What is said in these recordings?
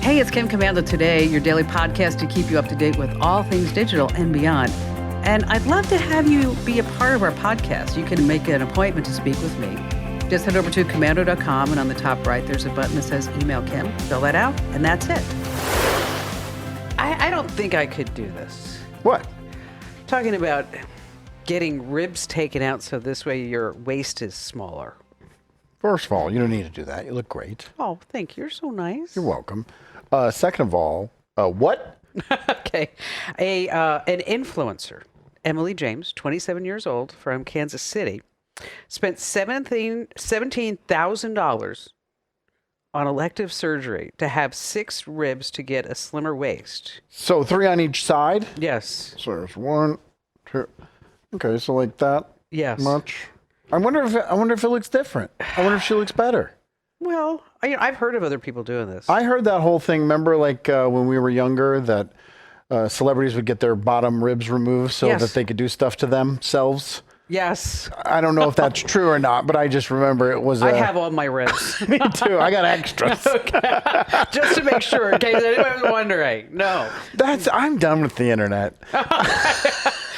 Hey, it's Kim Commando Today, your daily podcast to keep you up to date with all things digital and beyond. And I'd love to have you be a part of our podcast. You can make an appointment to speak with me. Just head over to commando.com, and on the top right, there's a button that says Email Kim. Fill that out, and that's it. I don't think I could do this. What? Talking about getting ribs taken out so this way your waist is smaller. First of all, you don't need to do that. You look great. Oh, thank you. You're so nice. You're welcome. Second of all, what? Okay. An influencer, Emily James, 27 years old, from Kansas City, spent $17,000 on elective surgery to have 6 ribs to get a slimmer waist. So 3 on each side? Yes. So there's 1, 2. Okay, so like that Yes. much. I wonder if it looks different. I wonder if she looks better. Well, I've heard of other people doing this. I heard that whole thing. Remember, like when we were younger, that celebrities would get their bottom ribs removed so Yes. that they could do stuff to themselves. Yes. I don't know if that's true or not, but I just remember it was. I have all my ribs. Me too. I got extras. Just to make sure, in case anyone was wondering. No. I'm done with the internet.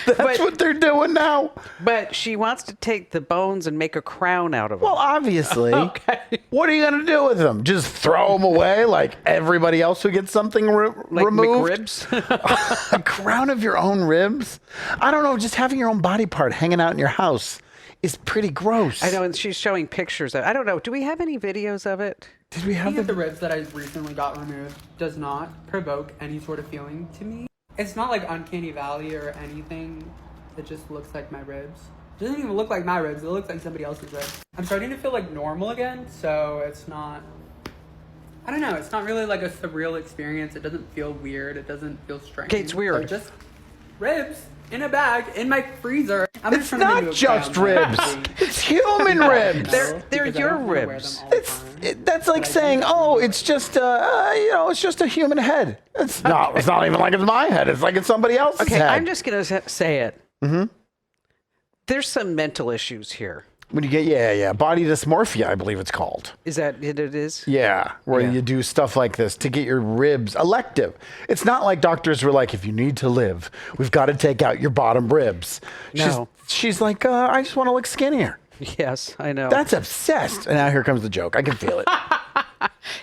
That's what they're doing now. But she wants to take the bones and make a crown out of them. Well, obviously. Okay. What are you going to do with them? Just throw them away like everybody else who gets something like removed? McRibs? A crown of your own ribs? I don't know. Just having your own body part hanging out in your house is pretty gross. I know, and she's showing pictures of I don't know. Do we have any videos of it? Did we have Any of the ribs that I recently got removed does not provoke any sort of feeling to me. It's not like Uncanny Valley or anything. It just looks like my ribs. It doesn't even look like my ribs. It looks like somebody else's ribs. I'm starting to feel like normal again, so it's not... I don't know. It's not really like a surreal experience. It doesn't feel weird. It doesn't feel strange. Okay, it's weird. They're just ribs in a bag in my freezer. It's not just ribs. It's human ribs. They're your ribs. That's like saying, oh, it's just it's just a human head. It's not even like it's my head. It's like it's somebody else's Okay, head. I'm just going to say it. Mm-hmm. There's some mental issues here. When you get, body dysmorphia, I believe it's called. Is that it is? Yeah, where you do stuff like this to get your ribs elective. It's not like doctors were like, if you need to live, we've got to take out your bottom ribs. No. She's like, I just want to look skinnier. Yes, I know. That's obsessed. And now here comes the joke. I can feel it.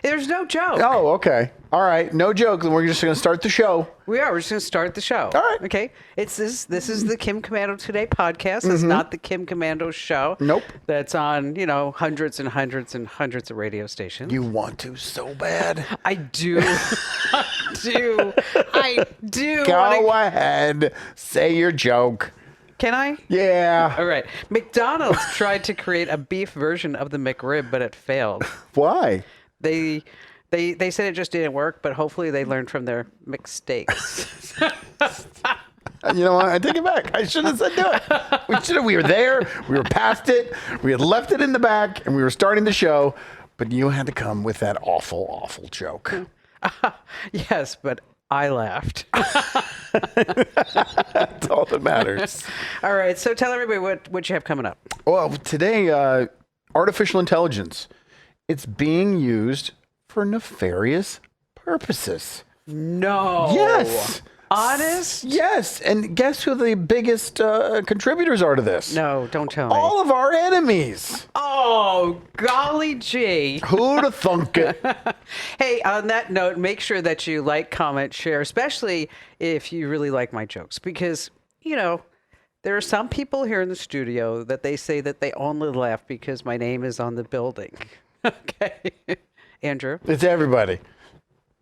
There's no joke. Oh, okay. All right. No joke. Then we're just going to start the show. We're just going to start the show. All right. Okay. This is the Kim Commando Today podcast. It's not the Kim Commando show. Nope. That's on, hundreds and hundreds and hundreds of radio stations. You want to so bad. I do. I do. Go ahead. Say your joke. Can I? Yeah. All right. McDonald's tried to create a beef version of the McRib, but it failed. Why? They said it just didn't work, but hopefully they learned from their mistakes. You know what? I take it back. I shouldn't have said do it. We were there. We were past it. We had left it in the back, and we were starting the show. But you had to come with that awful, awful joke. Yes, but I laughed. That's all that matters. All right. So tell everybody what you have coming up. Well, today, artificial intelligence. It's being used for nefarious purposes. No. Yes. Honest? Yes. And guess who the biggest contributors are to this? No, don't tell me. All of our enemies. Oh, golly gee. Who'd have thunk it? Hey, on that note, make sure that you like, comment, share, especially if you really like my jokes. Because, there are some people here in the studio that they say that they only laugh because my name is on the building. Okay. Andrew? It's everybody.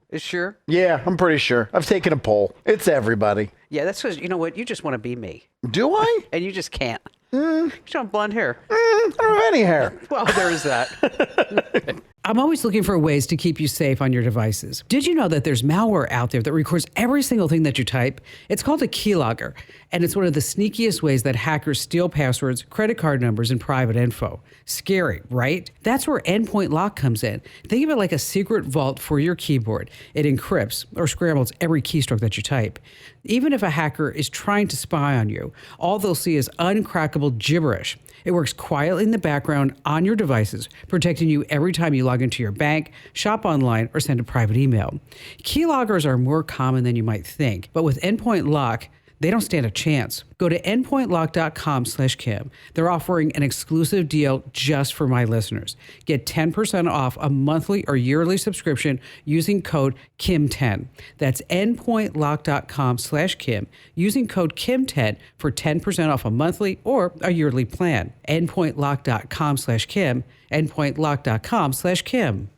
Is sure? Yeah, I'm pretty sure. I've taken a poll. It's everybody. Yeah, that's because, you know what? You just want to be me. Do I? And you just can't. You don't have blonde hair. I don't have any hair. Well, there is that. I'm always looking for ways to keep you safe on your devices. Did you know that there's malware out there that records every single thing that you type? It's called a keylogger, and it's one of the sneakiest ways that hackers steal passwords, credit card numbers, and private info. Scary, right? That's where Endpoint Lock comes in. Think of it like a secret vault for your keyboard. It encrypts or scrambles every keystroke that you type. Even if a hacker is trying to spy on you, all they'll see is uncrackable gibberish. It works quietly in the background on your devices, protecting you every time you log into your bank, shop online, or send a private email. Keyloggers are more common than you might think, but with Endpoint Lock, they don't stand a chance. Go to endpointlock.com/Kim. They're offering an exclusive deal just for my listeners. Get 10% off a monthly or yearly subscription using code KIM10. That's endpointlock.com/Kim using code KIM10 for 10% off a monthly or a yearly plan. Endpointlock.com/Kim. Endpointlock.com/Kim.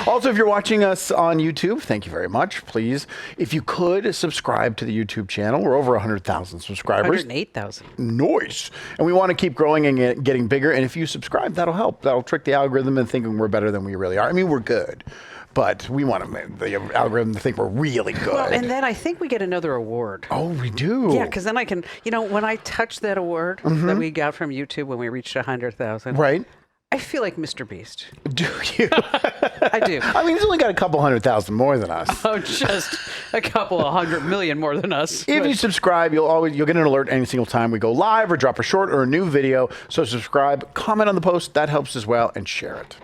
Also, if you're watching us on YouTube, thank you very much. Please, if you could, subscribe to the YouTube channel. We're over 100,000 subscribers. 108,000. Nice. And we want to keep growing and getting bigger. And if you subscribe, that'll help. That'll trick the algorithm into thinking we're better than we really are. I mean, we're good, but we want the algorithm to think we're really good. Well, and then I think we get another award. Oh, we do? Yeah, because then I can, when I touch that award that we got from YouTube when we reached 100,000. Right. I feel like Mr. Beast. Do you? I do. I mean, he's only got a couple 100,000 more than us. Oh, just a couple of 100 million more than us. If you subscribe, you'll get an alert any single time we go live or drop a short or a new video. So subscribe, comment on the post. That helps as well, and share it.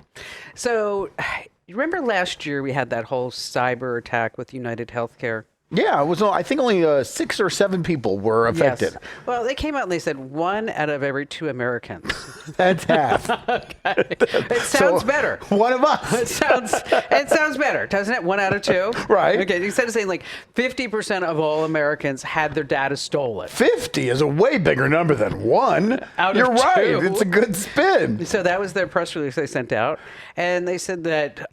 So, you remember last year we had that whole cyber attack with UnitedHealthcare? Yeah, it was. I think only 6 or 7 people were affected. Yes. Well, they came out and they said 1 out of every 2 Americans. That's half. Okay. It sounds better. One of us. It sounds better, doesn't it? 1 out of 2. Right. Okay. Instead of saying like 50% of all Americans had their data stolen. 50 is a way bigger number than 1. Out of You're right. 2. It's a good spin. So that was their press release they sent out, and they said that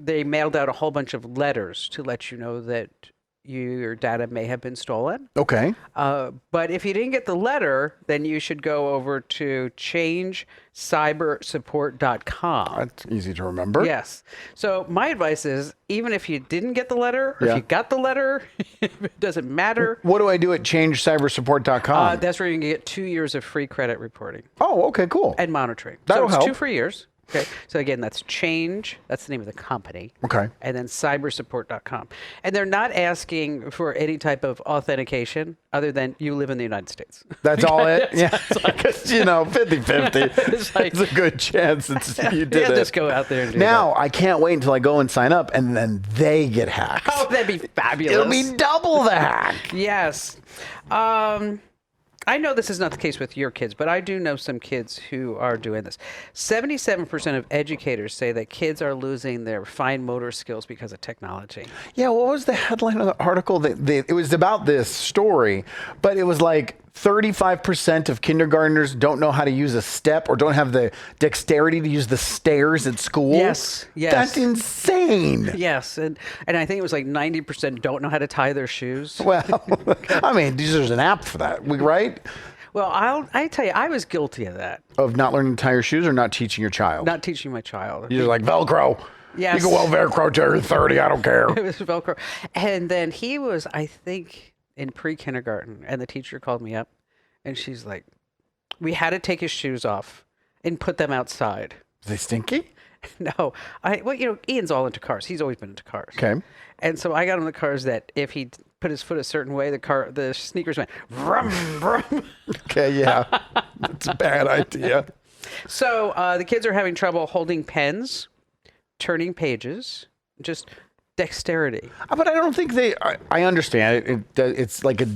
they mailed out a whole bunch of letters to let you know that your data may have been stolen. Okay. But if you didn't get the letter, then you should go over to changecybersupport.com. That's easy to remember. Yes. So my advice is, even if you didn't get the letter, or if you got the letter, it doesn't matter. What do I do at changecybersupport.com? That's where you can get 2 years of free credit reporting. Oh, okay, cool. And monitoring. That'll so it's help. 2 free years. Okay. So again, that's Change. That's the name of the company. Okay. And then cybersupport.com. And they're not asking for any type of authentication other than you live in the United States. That's all it? Yeah. Because, 50-50. It's like- It's a good chance you did it. Just go out there and do Now, I can't wait until I go and sign up and then they get hacked. that. Oh, that'd be fabulous. It'll be double the hack. Yes. I know this is not the case with your kids, but I do know some kids who are doing this. 77% of educators say that kids are losing their fine motor skills because of technology. Yeah, what was the headline of the article? It was about this story, but it was like 35% of kindergartners don't know how to use a step or don't have the dexterity to use the stairs at school. Yes. That's insane. Yes, and I think it was like 90% don't know how to tie their shoes. Well, I mean, there's an app for that, right? Well, I tell you, I was guilty of that. Of not learning to tie your shoes or not teaching your child? Not teaching my child. You're like, Velcro. Yes. You can well Velcro till you're 30. I don't care. It was Velcro. And then he was, I think, in pre-kindergarten, and the teacher called me up, and she's like, we had to take his shoes off and put them outside. Are they stinky? No. Ian's all into cars. He's always been into cars. Okay. And so I got on the cars that if he put his foot a certain way, the sneakers went vroom, vroom. Okay, yeah. That's a bad idea. So the kids are having trouble holding pens, turning pages, just dexterity. But I don't think I understand it. It's like a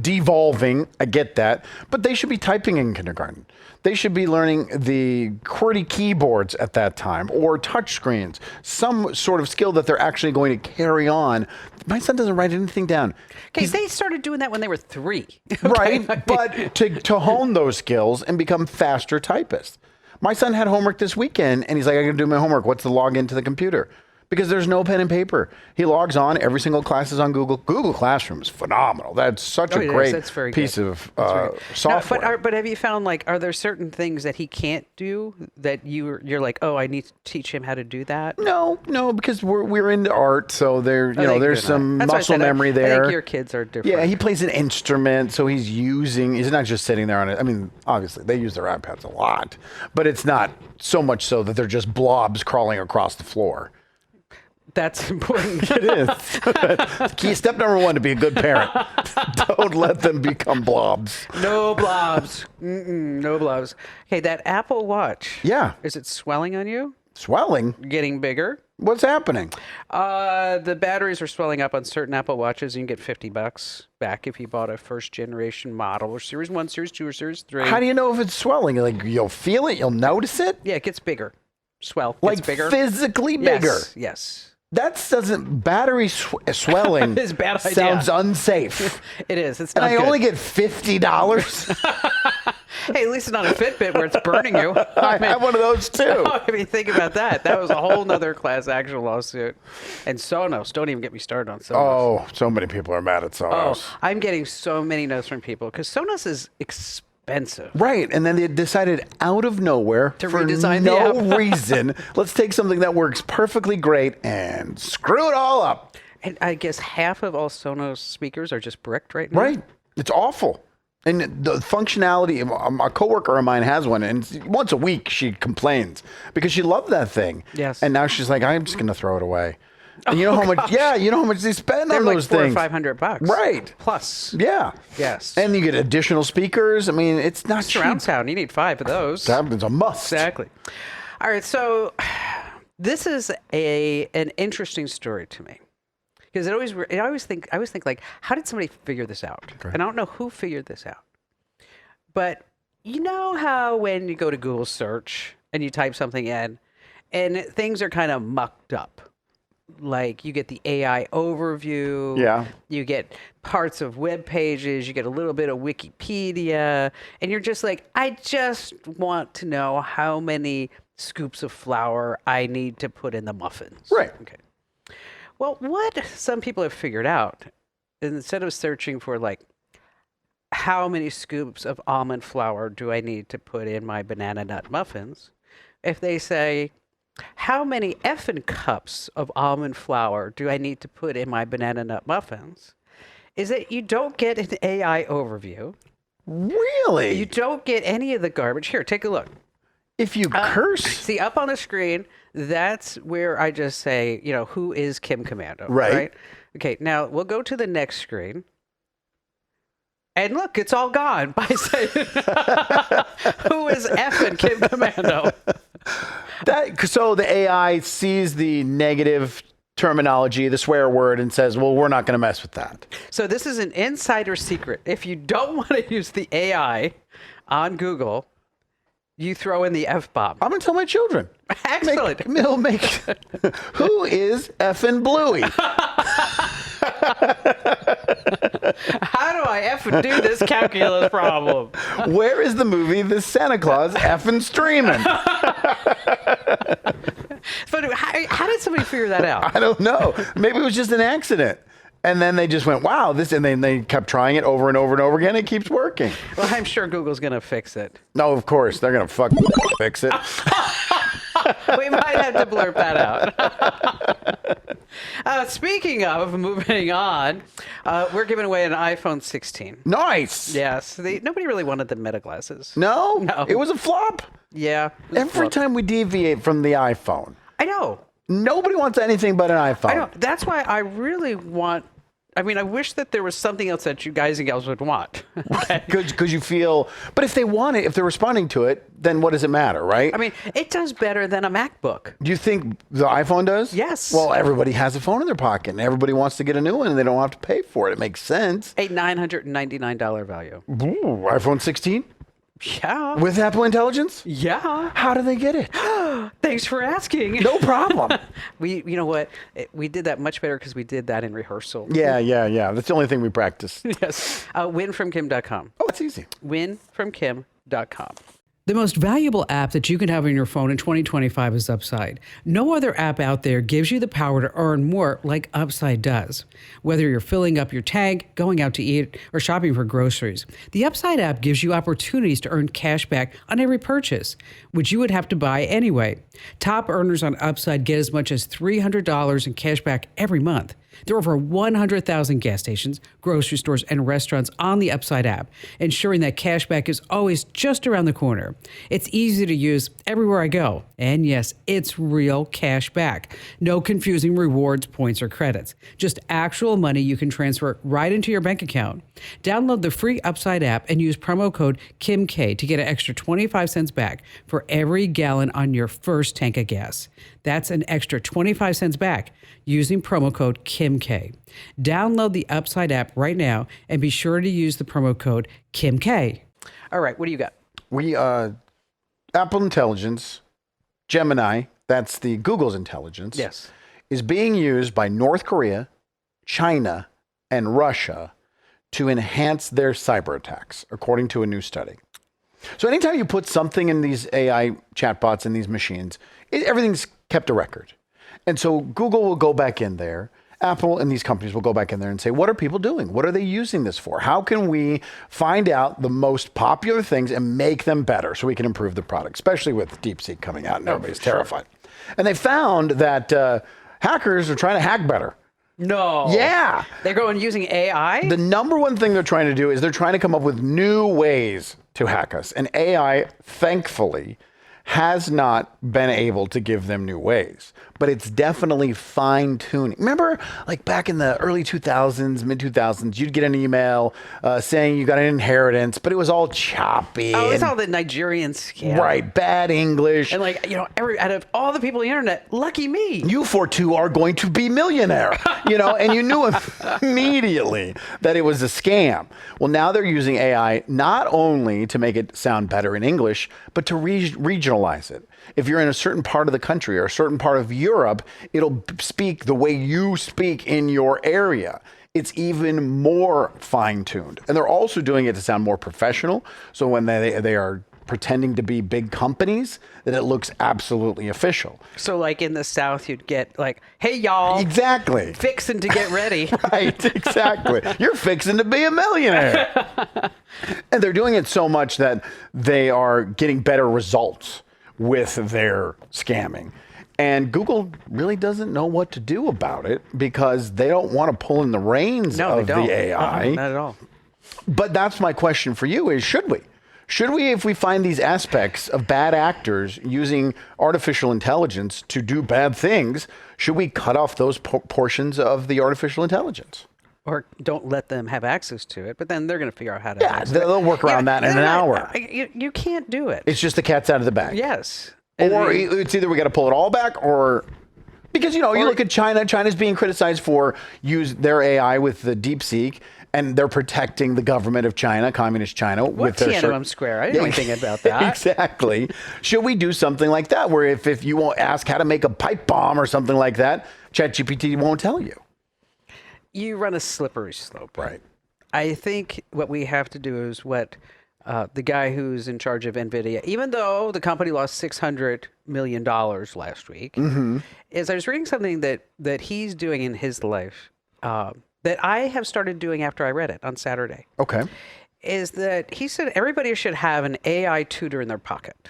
devolving. I get that. But they should be typing in kindergarten. They should be learning the QWERTY keyboards at that time or touch screens, some sort of skill that they're actually going to carry on. My son doesn't write anything down. Okay, they started doing that when they were 3. Right, but to hone those skills and become faster typists. My son had homework this weekend, and he's like, I got to do my homework. What's the login to the computer? Because there's no pen and paper. He logs on. Every single class is on Google. Google Classroom is phenomenal. That's such a great piece of software. No, but have you found, are there certain things that he can't do that you're like, oh, I need to teach him how to do that? No, because we're into art, so there's some muscle memory there. I think your kids are different. Yeah, he plays an instrument, so he's not just sitting there on it. I mean, obviously they use their iPads a lot, but it's not so much so that they're just blobs crawling across the floor. That's important. It is. Key step number 1 to be a good parent. Don't let them become blobs. No blobs. No blobs. Okay, that Apple Watch. Yeah. Is it swelling on you? Swelling? Getting bigger? What's happening? The batteries are swelling up on certain Apple Watches. You can get $50 back if you bought a first generation model or Series 1, Series 2, or Series 3. How do you know if it's swelling? Like, you'll feel it? You'll notice it? Yeah, it gets bigger. Swell. Gets Like bigger. physically bigger? Yes. That doesn't, battery swelling It's a bad idea. sounds unsafe. It is. It's And not I good. only get $50. Hey, at least it's not a Fitbit where it's burning you. I have one of those too. I mean, think about that. That was a whole nother class action lawsuit. And Sonos, don't even get me started on Sonos. Oh, so many people are mad at Sonos. Oh, I'm getting so many notes from people because Sonos is expensive. Right, and then they decided out of nowhere To for redesign the no app. reason, let's take something that works perfectly great and screw it all up. And I guess half of all Sonos speakers are just bricked right now. Right, it's awful. And the functionality, a coworker of mine has one, and once a week she complains because she loved that thing. Yes. And now she's like, I'm just going to throw it away. And you know how much? Yeah, you know how much they spend They're on like those $400 things. or $500. Right. Plus. Yeah. Yes. And you get additional speakers. I mean, it's not Surround cheap. sound. You need 5 of those. That is a must. Exactly. All right. So this is an interesting story to me because I always think like, how did somebody figure this out? Okay. And I don't know who figured this out. But you know how when you go to Google search and you type something in and things are kind of mucked up. Like you get the AI overview. Yeah. You get parts of web pages. You get a little bit of Wikipedia. And you're just like, I just want to know how many scoops of flour I need to put in the muffins. Right. Okay. Well, what some people have figured out, instead of searching for like, how many scoops of almond flour do I need to put in my banana nut muffins? If they say, how many effing cups of almond flour do I need to put in my banana nut muffins? Is that you don't get an AI overview. Really? You don't get any of the garbage. Here, take a look. If you curse. See, up on the screen, that's where I just say, who is Kim Commando? Right. Okay, now we'll go to the next screen. And look, it's all gone by saying, who is effing Kim Commando? So the AI sees the negative terminology, the swear word, and says, well, we're not going to mess with that. So this is an insider secret. If you don't want to use the AI on Google, you throw in the F-bomb. I'm going to tell my children. Excellent. Who is effing Bluey? How do I effing do this calculus problem? Where is the movie The Santa Claus effing streaming? But how did somebody figure that out? I don't know. Maybe it was just an accident. And then they just went, wow, this, and then they kept trying it over and over and over again. It keeps working. Well, I'm sure Google's going to fix it. No, of course. They're going to fix it. We might have to blurb that out. Speaking of moving on, we're giving away an iPhone 16. Nice. Yes. Nobody really wanted the Meta glasses. No? No. It was a flop. Yeah. Every time we deviate from the iPhone, I know. nobody wants anything but an iPhone. I know. That's why I really want. I mean, I wish that there was something else that you guys and gals would want. Okay. Because you feel, but if they want it, if they're responding to it, then what does it matter, right? I mean, it does better than a MacBook. Do you think the iPhone does? Yes. Well, everybody has a phone in their pocket, and everybody wants to get a new one, and they don't have to pay for it. It makes sense. A $999 value. Ooh, iPhone 16 Yeah. with Apple Intelligence? Yeah. How do they get it? Thanks for asking. No problem. You know what? We did that much better because we did that in rehearsal. Yeah. That's the only thing we practice. Yes. Winfromkim.com. Oh, it's easy. Winfromkim.com. The most valuable app that you can have on your phone in 2025 is Upside. No other app out there gives you the power to earn more like Upside does. Whether you're filling up your tank, going out to eat, or shopping for groceries, the Upside app gives you opportunities to earn cash back on every purchase, which you would have to buy anyway. Top earners on Upside get as much as $300 in cash back every month. There are over 100,000 gas stations, grocery stores, and restaurants on the Upside app, ensuring that cashback is always just around the corner. It's easy to use everywhere I go. And yes, it's real cash back. No confusing rewards, points, or credits. Just actual money you can transfer right into your bank account. Download the free Upside app and use promo code KIMK to get an extra 25 cents back for every gallon on your first tank of gas. That's an extra 25 cents back using promo code KIMK. Download the Upside app right now and be sure to use the promo code KIMK. All right, what do you got? We, Apple Intelligence, Gemini, that's the Google's intelligence, Yes. is being used by North Korea, China, and Russia to enhance their cyber attacks, according to a new study. So anytime you put something in these AI chatbots in these machines, everything's kept a record. And so Google will go back in there. Apple and these companies will go back in there and say, what are people doing? What are they using this for? How can we find out the most popular things and make them better so we can improve the product, especially with DeepSeek coming out and everybody's terrified. And they found that hackers are trying to hack better. No. Yeah. They're going using AI? The number one thing they're trying to do is they're trying to come up with new ways to hack us. And AI, thankfully, has not been able to give them new ways, but it's definitely fine tuning. Remember, like back in the early 2000s, mid 2000s, you'd get an email saying you got an inheritance, but it was all choppy. Oh, it's and- all the Nigerian scam. Right, bad English. And like, you know, out of all the people on the internet, lucky me. You for two are going to be millionaire, you know, and you knew immediately that it was a scam. Well, now they're using AI not only to make it sound better in English, but to regionalize it. If you're in a certain part of the country or a certain part of Europe, it'll speak the way you speak in your area. It's even more fine-tuned. And they're also doing it to sound more professional. So when they are pretending to be big companies, that it looks absolutely official. So like in the South, you'd get like, hey, y'all. Exactly. Fixing to get ready. Right, exactly. You're fixing to be a millionaire. And they're doing it so much that they are getting better results with their scamming. And Google really doesn't know what to do about it because they don't want to pull in the reins of the AI. Not at all. But that's my question for you is, should we? Should we, if we find these aspects of bad actors using artificial intelligence to do bad things, should we cut off those portions of the artificial intelligence? Or don't let them have access to it, but then they're going to figure out how to. Yeah, they'll work around that in an hour. You can't do it. It's just the cat's out of the bag. Yes. Or it's either we got to pull it all back or... Because, you know, you look at China. China's being criticized for their AI with the DeepSeek, and they're protecting the government of China, communist China. What Tiananmen Square? I didn't know anything about that. Exactly. Should we do something like that, where if you won't ask how to make a pipe bomb or something like that, ChatGPT won't tell you? You run a slippery slope. Right. I think what we have to do is what the guy who's in charge of NVIDIA, even though the company lost $600 million last week, is I was reading something that he's doing in his life that I have started doing after I read it on Saturday. Okay. Is that he said everybody should have an AI tutor in their pocket.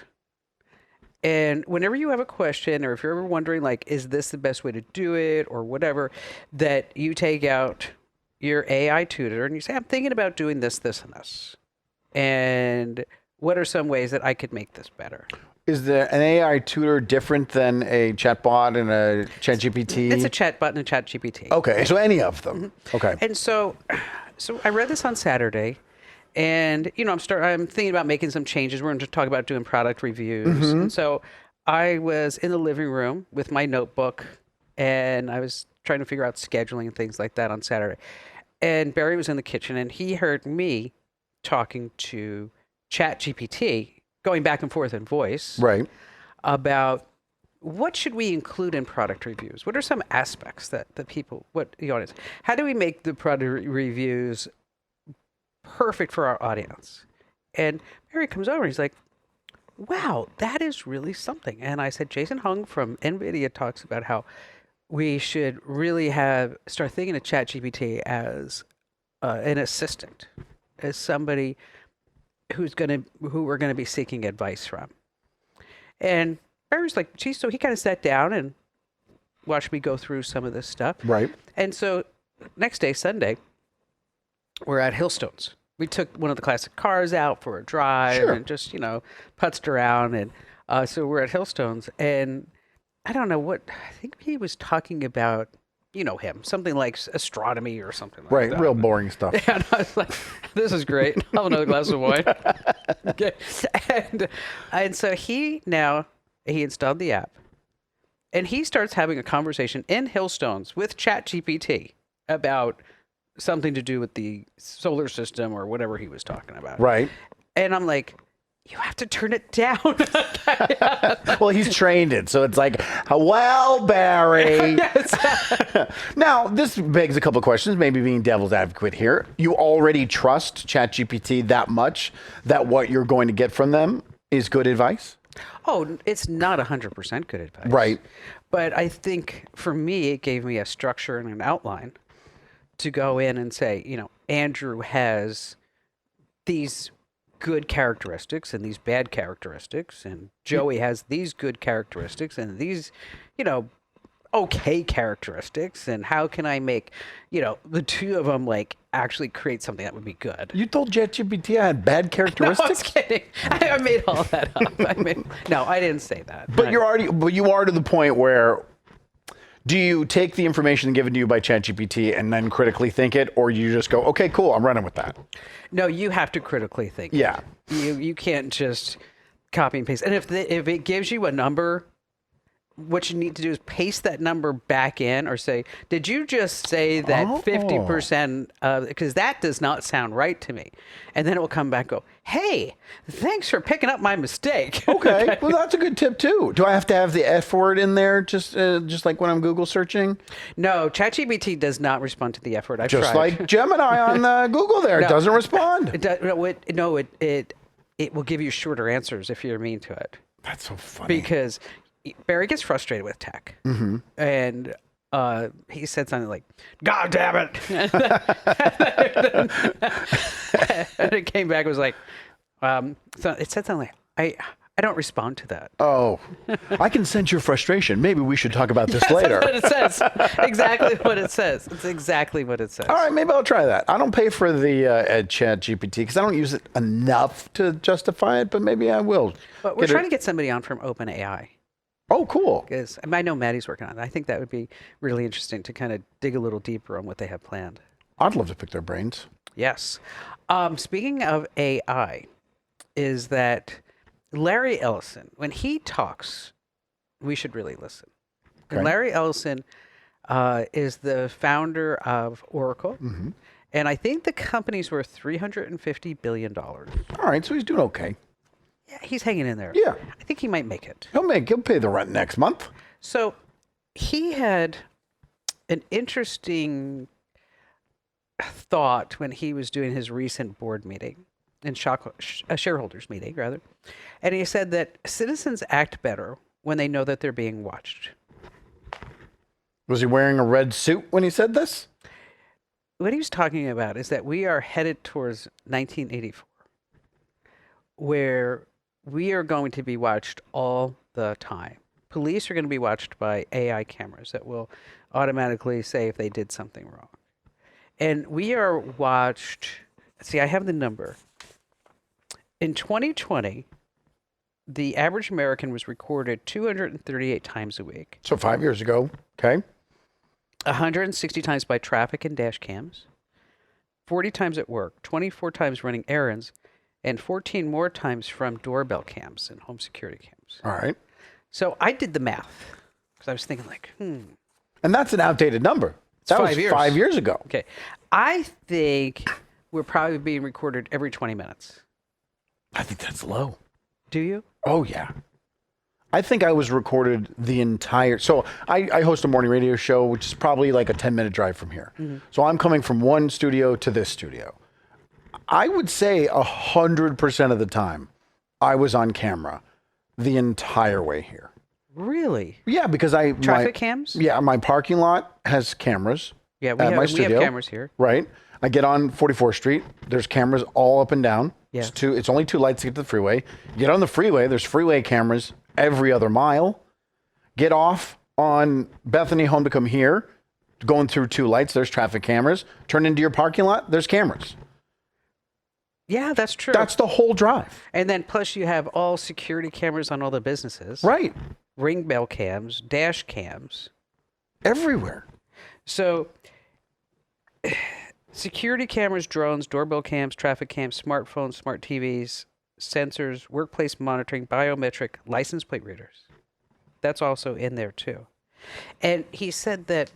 And whenever you have a question, or if you're ever wondering, like, is this the best way to do it or whatever, that you take out your AI tutor and you say, I'm thinking about doing this, this, and this. And what are some ways that I could make this better? Is there an AI tutor different than a chatbot and a ChatGPT? It's a chatbot and a ChatGPT. Okay, so any of them. Okay. And so I read this on Saturday. And, you know, I'm thinking about making some changes. We're going to talk about doing product reviews. And so I was in the living room with my notebook, and I was trying to figure out scheduling and things like that on Saturday. And Barry was in the kitchen, and he heard me talking to ChatGPT, going back and forth in voice, Right. about what should we include in product reviews? What are some aspects that the audience, how do we make the product reviews perfect for our audience? And Barry comes over and he's like, wow, that is really something. And I said, Jason Hung from NVIDIA talks about how we should really start thinking of ChatGPT as an assistant, as somebody who we're going to be seeking advice from. And Barry's like, geez, so he kind of sat down and watch me go through some of this stuff. Right. And so next day, Sunday, we're at Hillstones. We took one of the classic cars out for a drive Sure. and just, putzed around. And so we're at Hillstones. And I don't know what, I think he was talking about, him, something like astronomy or something like Right. that. Real boring stuff. And I was like, this is great. I'll have another glass of wine. Okay. And so he installed the app and he starts having a conversation in Hillstones with ChatGPT about something to do with the solar system or whatever he was talking about. Right. And I'm like, you have to turn it down. Well, he's trained it. So it's like, well, Barry. Now, this begs a couple of questions, maybe being devil's advocate here. You already trust ChatGPT that much that what you're going to get from them is good advice? Oh, it's not 100% good advice. Right. But I think for me, it gave me a structure and an outline to go in and say, Andrew has these good characteristics and these bad characteristics, and Joey has these good characteristics and these, okay characteristics, and how can I make, the two of them actually create something that would be good. You told ChatGPT I had bad characteristics? No, I was kidding. I made all that up. No, I didn't say that. But you are to the point where, do you take the information given to you by ChatGPT and then critically think it, or you just go, okay, cool, I'm running with that? No, you have to critically think. Yeah. You can't just copy and paste. And if it gives you a number, what you need to do is paste that number back in, or say, did you just say that 50%? Because that does not sound right to me. And then it will come back and go, hey, thanks for picking up my mistake. Okay. Well, that's a good tip too. Do I have to have the F word in there just like when I'm Google searching? No, ChatGPT does not respond to the F word. I've Just tried. like Gemini on Google there. It doesn't respond. It will give you shorter answers if you're mean to it. That's so funny. Because Barry gets frustrated with tech. Mm-hmm. And he said something like, God damn it. And it came back and was like, so it said something like, I don't respond to that. Oh, I can sense your frustration. Maybe we should talk about this later. That's what it says. Exactly what it says. It's exactly what it says. All right, maybe I'll try that. I don't pay for the Chat GPT because I don't use it enough to justify it, but maybe I will. But we're trying to get somebody on from OpenAI. Oh, cool. Because I know Maddie's working on it. I think that would be really interesting to kind of dig a little deeper on what they have planned. I'd love to pick their brains. Yes. Speaking of AI, is that Larry Ellison, when he talks, we should really listen. Okay. Larry Ellison is the founder of Oracle. Mm-hmm. And I think the company's worth $350 billion. All right, so he's doing okay. Yeah, he's hanging in there. Yeah. I think he might make it. He'll pay the rent next month. So he had an interesting thought when he was doing his recent board meeting, shareholders meeting, rather. And he said that citizens act better when they know that they're being watched. Was he wearing a red suit when he said this? What he was talking about is that we are headed towards 1984, where we are going to be watched all the time. Police are going to be watched by AI cameras that will automatically say if they did something wrong. And we are watched, see, I have the number. In 2020, the average American was recorded 238 times a week. So 5 years ago, okay. 160 times by traffic and dash cams, 40 times at work, 24 times running errands, and 14 more times from doorbell cams and home security cams. All right. So I did the math because I was thinking And that's an outdated number. That was 5 years. 5 years ago. Okay. I think we're probably being recorded every 20 minutes. I think that's low. Do you? Oh, yeah. I think I was recorded the entire... So I host a morning radio show, which is probably like a 10-minute drive from here. Mm-hmm. So I'm coming from one studio to this studio. I would say 100% of the time I was on camera the entire way here. Really? Yeah, because Traffic cams? Yeah, my parking lot has cameras. Yeah, we have cameras here. Right. I get on 44th Street. There's cameras all up and down. Yeah. It's only 2 lights to get to the freeway. You get on the freeway. There's freeway cameras every other mile. Get off. on Bethany home to come here, going through 2 lights, there's traffic cameras. Turn into your parking lot, there's cameras. Yeah, that's true. That's the whole drive. And then plus you have all security cameras on all the businesses. Right. Ring bell cams, dash cams. Everywhere. So security cameras, drones, doorbell cams, traffic cams, smartphones, smart TVs, sensors, workplace monitoring, biometric, license plate readers. That's also in there too. And he said that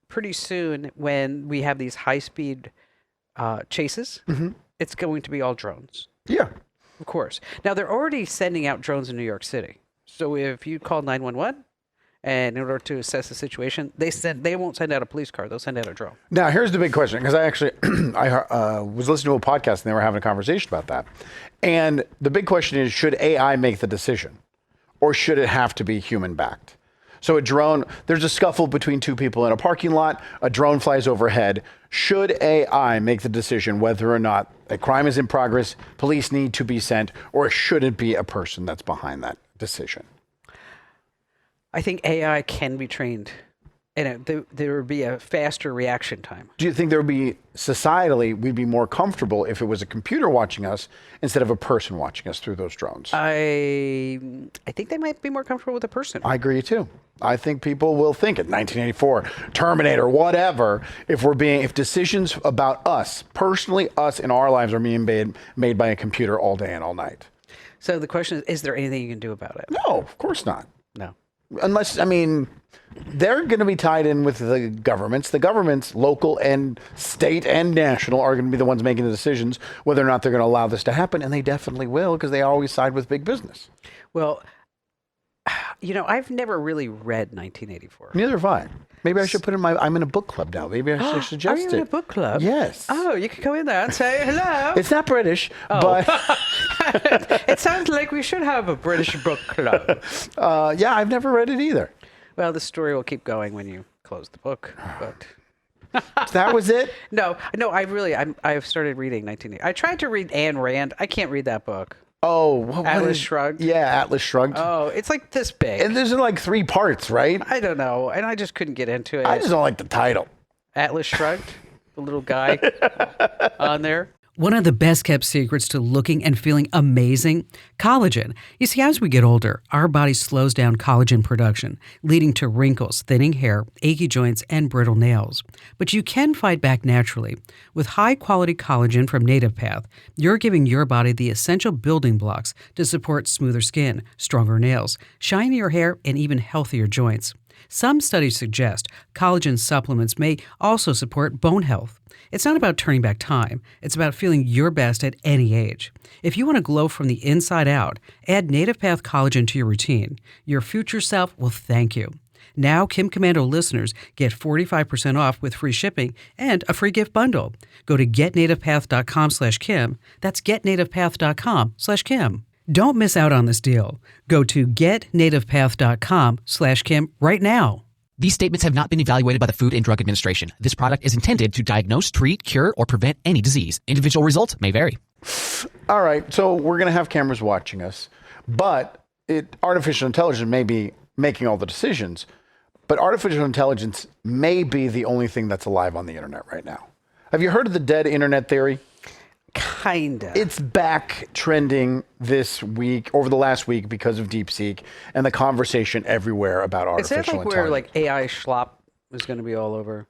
pretty soon when we have these high-speed chases, it's going to be all drones. Yeah. Of course. Now, they're already sending out drones in New York City. So if you call 911, and in order to assess the situation, they won't send out a police car. They'll send out a drone. Now, here's the big question, because I actually I was listening to a podcast and they were having a conversation about that. And the big question is, should AI make the decision or should it have to be human backed? So a drone, there's a scuffle between 2 people in a parking lot, a drone flies overhead. Should AI make the decision whether or not a crime is in progress, police need to be sent, or should it be a person that's behind that decision? I think AI can be trained, and there would be a faster reaction time. Do you think there would be, societally, we'd be more comfortable if it was a computer watching us instead of a person watching us through those drones? I think they might be more comfortable with a person. I agree too. I think people will think in 1984, Terminator, whatever, if decisions about us, personally us in our lives, are being made by a computer all day and all night. So the question is there anything you can do about it? No, of course not. No. Unless, they're going to be tied in with the governments. The governments, local and state and national, are going to be the ones making the decisions whether or not they're going to allow this to happen. And they definitely will, because they always side with big business. Well, I've never really read 1984. Neither have I. Maybe I should put I'm in a book club now. Maybe I should suggest Are you it. in a book club? Yes. Oh, you can go in there and say hello. It's not British, but It sounds like we should have a British book club. yeah, I've never read it either. Well, the story will keep going when you close the book, but That was it? no, I've started reading 1980. I tried to read Ayn Rand. I can't read that book. Oh, what Atlas is- Shrugged? Yeah, Atlas Shrugged. Oh, it's like this big. And there's like 3 parts, right? I don't know, and I just couldn't get into it. I just don't like the title. Atlas Shrugged, the little guy on there. One of the best kept secrets to looking and feeling amazing? Collagen. You see, as we get older, our body slows down collagen production, leading to wrinkles, thinning hair, achy joints, and brittle nails. But you can fight back naturally. With high-quality collagen from Native Path, you're giving your body the essential building blocks to support smoother skin, stronger nails, shinier hair, and even healthier joints. Some studies suggest collagen supplements may also support bone health. It's not about turning back time. It's about feeling your best at any age. If you want to glow from the inside out, add Native Path Collagen to your routine. Your future self will thank you. Now, Kim Commando listeners get 45% off with free shipping and a free gift bundle. Go to getnativepath.com/Kim. That's getnativepath.com/Kim. Don't miss out on this deal. Go to getnativepath.com/Kim right now. These statements have not been evaluated by the Food and Drug Administration. This product is intended to diagnose, treat, cure, or prevent any disease. Individual results may vary. All right, so we're going to have cameras watching us, but artificial intelligence may be making all the decisions, but artificial intelligence may be the only thing that's alive on the internet right now. Have you heard of the dead internet theory? Kinda. It's back trending this week, over the last week, because of DeepSeek and the conversation everywhere about Is that artificial like intelligence. where like AI schlop is going to be all over?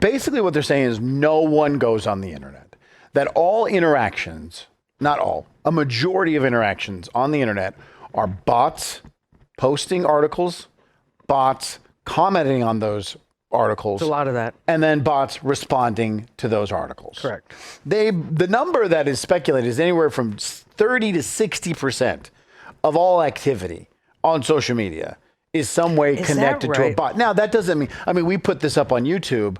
Basically what they're saying is no one goes on the internet. That all interactions, not all, a majority of interactions on the internet are bots posting articles, bots commenting on those articles. There's a lot of that. And then bots responding to those articles. Correct. The number that is speculated is anywhere from 30 to 60% of all activity on social media is some way Is connected that to a right? bot. Now, that doesn't mean, we put this up on YouTube.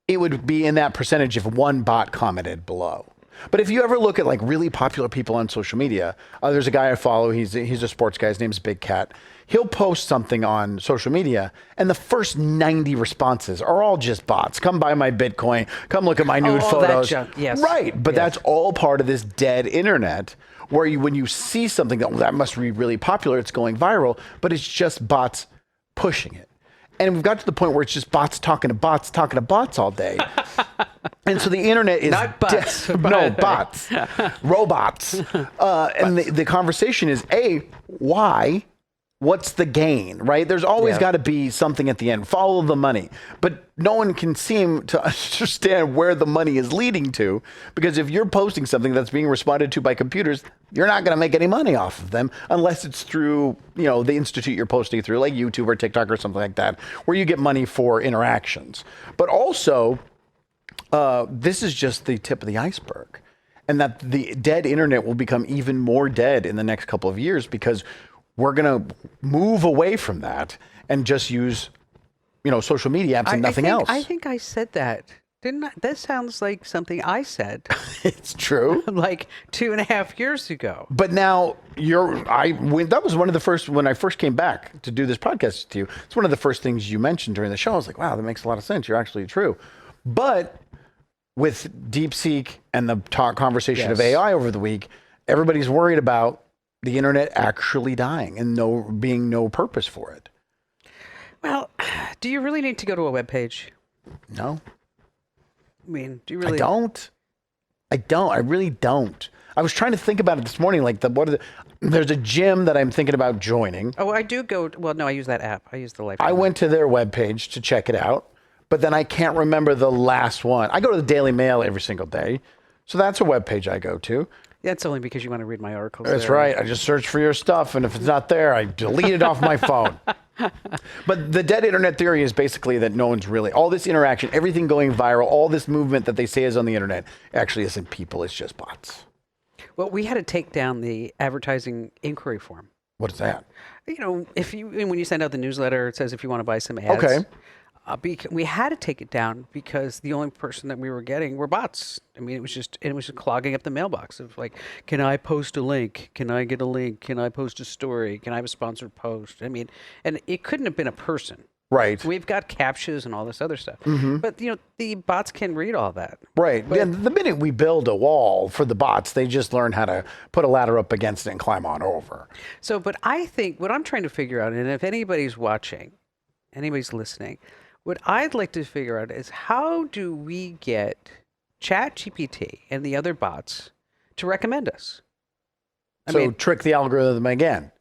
It would be in that percentage if one bot commented below. But if you ever look at like really popular people on social media, there's a guy I follow. He's a sports guy. His name's Big Cat. He'll post something on social media, and the first 90 responses are all just bots. Come buy my Bitcoin. Come look at my nude all that photos. junk, yes. Right, but Yes. that's all part of this dead internet, where when you see something that must be really popular, it's going viral, but it's just bots pushing it. And we've got to the point where it's just bots talking to bots all day. And so the internet is Not bots. no, bots, robots. And the conversation is, why? What's the gain, right? There's always got to be something at the end. Follow the money. But no one can seem to understand where the money is leading to, because if you're posting something that's being responded to by computers, you're not going to make any money off of them unless it's through, the institute you're posting through, like YouTube or TikTok or something like that, where you get money for interactions. But also, this is just the tip of the iceberg, and that the dead internet will become even more dead in the next couple of years, because we're going to move away from that and just use, social media apps and nothing else. I think I said that. Didn't I? That sounds like something I said. It's true. Like 2.5 years ago. But now that was one of the first, when I first came back to do this podcast with you, it's one of the first things you mentioned during the show. I was like, wow, that makes a lot of sense. You're actually true. But with DeepSeek and the conversation of AI over the week, everybody's worried about the internet actually dying and being no purpose for it. Well, do you really need to go to a web page? No. I mean, do you really? I don't. I really don't. I was trying to think about it this morning. Like, there's a gym that I'm thinking about joining. Oh, I do go. Well, no, I use that app. I use the Life. I went to their webpage to check it out, but then I can't remember the last one. I go to the Daily Mail every single day, so that's a webpage I go to. That's only because you want to read my articles. That's right. I just search for your stuff, and if it's not there, I delete it off my phone. But the dead internet theory is basically that no one's really, all this interaction, everything going viral, all this movement that they say is on the internet actually isn't people, it's just bots. Well, we had to take down the advertising inquiry form. What is that? When you send out the newsletter, it says if you want to buy some ads. Okay. We had to take it down because the only person that we were getting were bots. I mean, it was just clogging up the mailbox of like, can I post a link? Can I get a link? Can I post a story? Can I have a sponsored post? I mean, and it couldn't have been a person. Right. We've got captchas and all this other stuff. Mm-hmm. But, the bots can read all that. Right. Then the minute we build a wall for the bots, they just learn how to put a ladder up against it and climb on over. So, but I think what I'm trying to figure out, and if anybody's watching, anybody's listening, what I'd like to figure out is how do we get ChatGPT and the other bots to recommend us? Trick the algorithm again.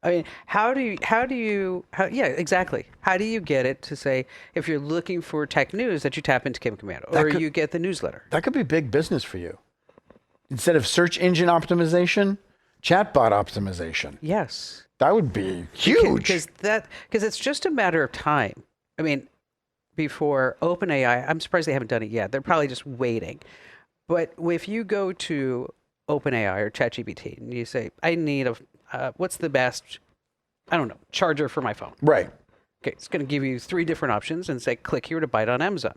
I mean, yeah, exactly. How do you get it to say, if you're looking for tech news, that you tap into Kim Commando, or you get the newsletter? That could be big business for you. Instead of search engine optimization, chatbot optimization. Yes. That would be huge. Because it's just a matter of time. I mean, before OpenAI, I'm surprised they haven't done it yet. They're probably just waiting. But if you go to OpenAI or ChatGPT and you say, I need what's the best, charger for my phone? Right. Okay, it's going to give you 3 different options and say, click here to buy it on Amazon.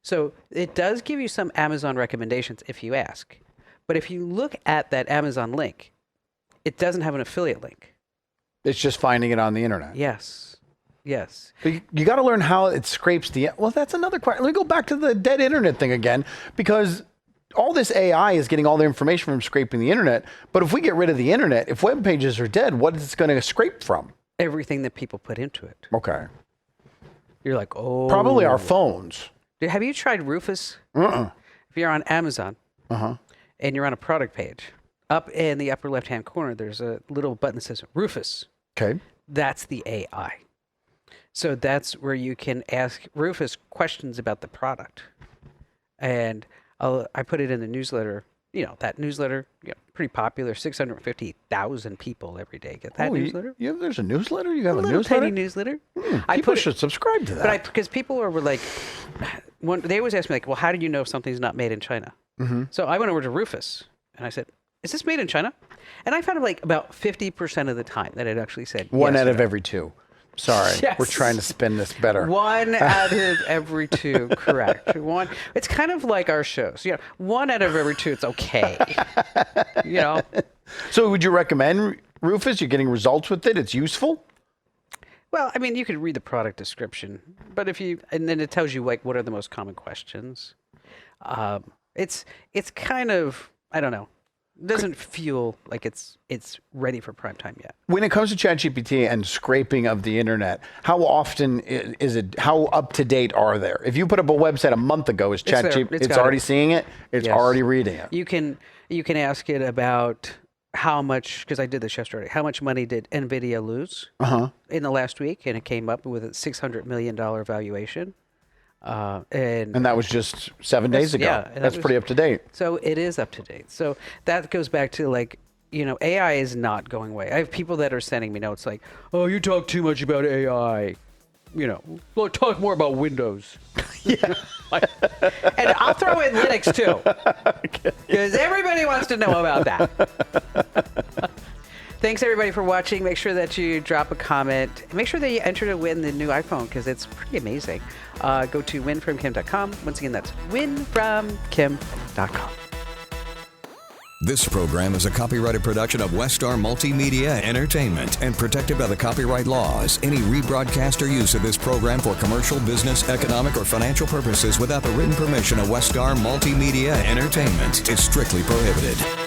So it does give you some Amazon recommendations if you ask. But if you look at that Amazon link, it doesn't have an affiliate link. It's just finding it on the internet. Yes. But you got to learn how it scrapes well, that's another question. Let me go back to the dead internet thing again, because all this AI is getting all the information from scraping the internet. But if we get rid of the internet, if web pages are dead, what is it going to scrape from? Everything that people put into it. Okay. You're like, oh. Probably our phones. Have you tried Rufus? Uh-uh. If you're on Amazon and you're on a product page, up in the upper left-hand corner, there's a little button that says Rufus. Okay. That's the AI. So that's where you can ask Rufus questions about the product. And I put it in the newsletter. That newsletter, pretty popular. 650,000 people every day get that newsletter. There's a newsletter? You have a little newsletter? Tiny newsletter. People should subscribe to that. But because people were like, they always ask me, like, well, how do you know if something's not made in China? Mm-hmm. So I went over to Rufus and I said, is this made in China? And I found like about 50% of the time that it actually said One yes out or of no. every 2. Sorry, Yes. We're trying to spin this better. 1 out of every 2, correct. It's kind of like our shows. 1 out of every 2, it's okay. So would you recommend Rufus? You're getting results with it? It's useful? Well, I mean, you could read the product description, but and then it tells you like what are the most common questions. It's kind of, I don't know. It doesn't feel like it's ready for prime time yet. When it comes to ChatGPT and scraping of the internet, how often is it? How up to date are there? If you put up a website a month ago, is ChatGPT? It's already seeing it. It's Yes. already reading it. You can ask it about how much, because I did this yesterday. How much money did Nvidia lose in the last week? And it came up with a $600 million valuation. And that was just 7 days ago. Yeah, That's pretty up to date. So it is up to date. So that goes back to like, AI is not going away. I have people that are sending me notes like, oh, you talk too much about AI. Well, talk more about Windows. Yeah. And I'll throw in Linux too. Because everybody wants to know about that. Thanks, everybody, for watching. Make sure that you drop a comment. Make sure that you enter to win the new iPhone, because it's pretty amazing. Go to winfromkim.com. Once again, that's winfromkim.com. This program is a copyrighted production of Westar Multimedia Entertainment and protected by the copyright laws. Any rebroadcast or use of this program for commercial, business, economic, or financial purposes without the written permission of Westar Multimedia Entertainment is strictly prohibited.